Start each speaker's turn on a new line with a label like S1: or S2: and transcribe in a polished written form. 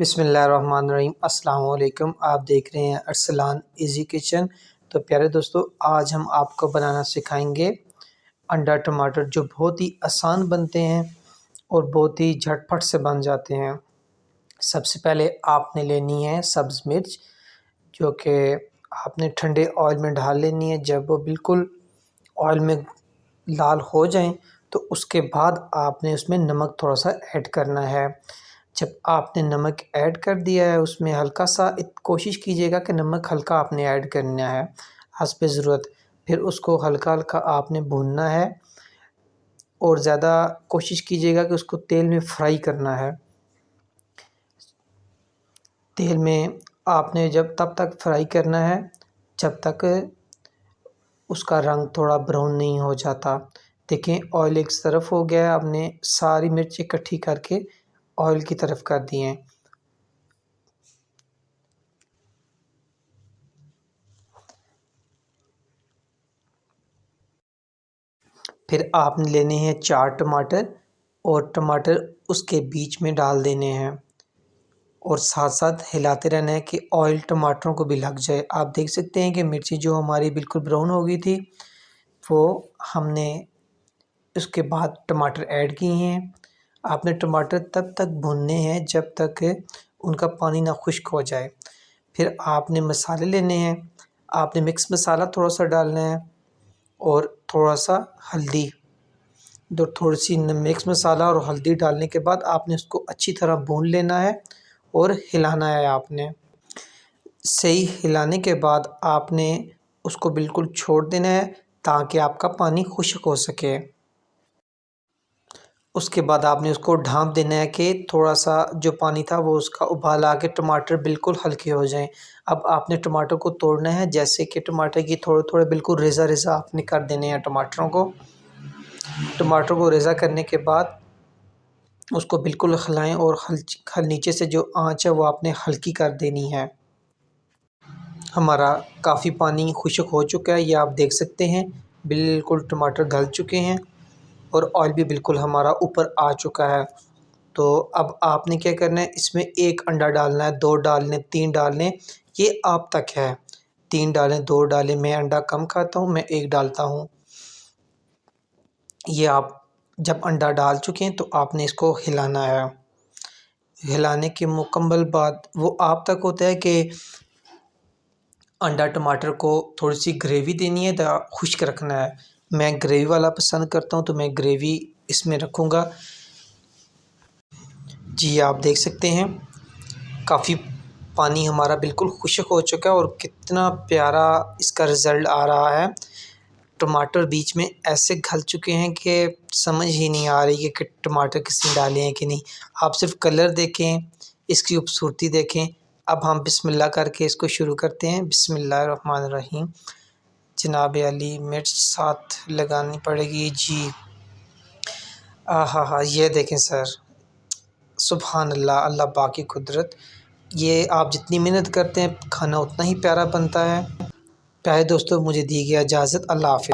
S1: बिस्मिल्लाहिर्रहमानिर्रहीम। अस्सलाम वालेकुम। आप देख रहे हैं अरसलान इजी किचन। तो प्यारे दोस्तों, आज हम आपको बनाना सिखाएंगे अंडा टमाटर, जो बहुत ही आसान बनते हैं और बहुत ही झटपट से बन जाते हैं। सबसे पहले आपने लेनी है सब्ज़ मिर्च, जो कि आपने ठंडे ऑयल में डाल लेनी है। जब वो बिल्कुल ऑयल में लाल हो जाएं तो उसके बाद आपने उसमें नमक थोड़ा सा ऐड करना है। जब आपने नमक ऐड कर दिया है, उसमें हल्का सा कोशिश कीजिएगा कि नमक हल्का आपने ऐड करना है हस्बे ज़रूरत। फिर उसको हल्का हल्का आपने भूनना है और ज़्यादा कोशिश कीजिएगा कि उसको तेल में फ्राई करना है। तेल में आपने जब तब तक फ्राई करना है जब तक उसका रंग थोड़ा ब्राउन नहीं हो जाता। देखें, ऑयल एक तरफ हो गया है, आपने सारी मिर्च इकट्ठी करके ऑयल की तरफ कर दी हैं। फिर आपने लेने हैं 4 टमाटर और टमाटर उसके बीच में डाल देने हैं और साथ साथ हिलाते रहना है कि ऑयल टमाटरों को भी लग जाए। आप देख सकते हैं कि मिर्ची जो हमारी बिल्कुल ब्राउन हो गई थी, वो हमने उसके बाद टमाटर ऐड किए हैं। आपने टमाटर तब तक भूनने हैं जब तक उनका पानी ना खुश्क हो जाए। फिर आपने मसाले लेने हैं। आपने मिक्स मसाला थोड़ा सा डालना है और थोड़ा सा हल्दी। थोड़ी सी मिक्स मसाला और हल्दी डालने के बाद आपने उसको अच्छी तरह भून लेना है और हिलाना है। आपने सही हिलाने के बाद आपने उसको बिल्कुल छोड़ देना है ताकि आपका पानी खुश्क हो सके। उसके बाद आपने उसको ढाँप देना है कि थोड़ा सा जो पानी था वो उसका उबाल आ के टमाटर बिल्कुल हल्के हो जाएं। अब आपने टमाटर को तोड़ना है, जैसे कि टमाटर की थोड़े थोड़े बिल्कुल रेज़ा रेज़ा आपने कर देने हैं टमाटरों को। टमाटर को रेज़ा करने के बाद उसको बिल्कुल हिलाएं और नीचे से जो आंच है वो आपने हल्की कर देनी है। हमारा काफ़ी पानी खुश्क हो चुका है, ये आप देख सकते हैं। बिल्कुल टमाटर गल चुके हैं और ऑयल भी बिल्कुल हमारा ऊपर आ चुका है। तो अब आपने क्या करना है, इसमें 1 अंडा डालना है, 2 डालने, 3 डालने, ये आप तक है। 3 डालें, 2 डालें, मैं अंडा कम खाता हूँ, मैं 1 डालता हूँ। ये आप जब अंडा डाल चुके हैं तो आपने इसको हिलाना है। हिलाने के मुकम्मल बाद वो आप तक होता है कि अंडा टमाटर को थोड़ी सी ग्रेवी देनी है, तो खुश्क रखना है। मैं ग्रेवी वाला पसंद करता हूँ तो मैं ग्रेवी इसमें रखूँगा। जी, आप देख सकते हैं काफ़ी पानी हमारा बिल्कुल खुश्क हो चुका है और कितना प्यारा इसका रिज़ल्ट आ रहा है। टमाटर बीच में ऐसे घल चुके हैं कि समझ ही नहीं आ रही है कि टमाटर किसने डाले हैं कि नहीं। आप सिर्फ कलर देखें, इसकी खूबसूरती देखें। अब हम बिस्मिल्लाह करके इसको शुरू करते हैं। बिस्मिल्लाहिर्रहमानिर्रहीम। जनाब अली, मिर्च साथ लगानी पड़ेगी जी। आहा, ये देखें सर, सुभान अल्लाह, अल्लाह पाक की कुदरत। ये आप जितनी मेहनत करते हैं खाना उतना ही प्यारा बनता है। प्यारे दोस्तों, मुझे दी गई इजाज़त। अल्लाह हाफ़िज़।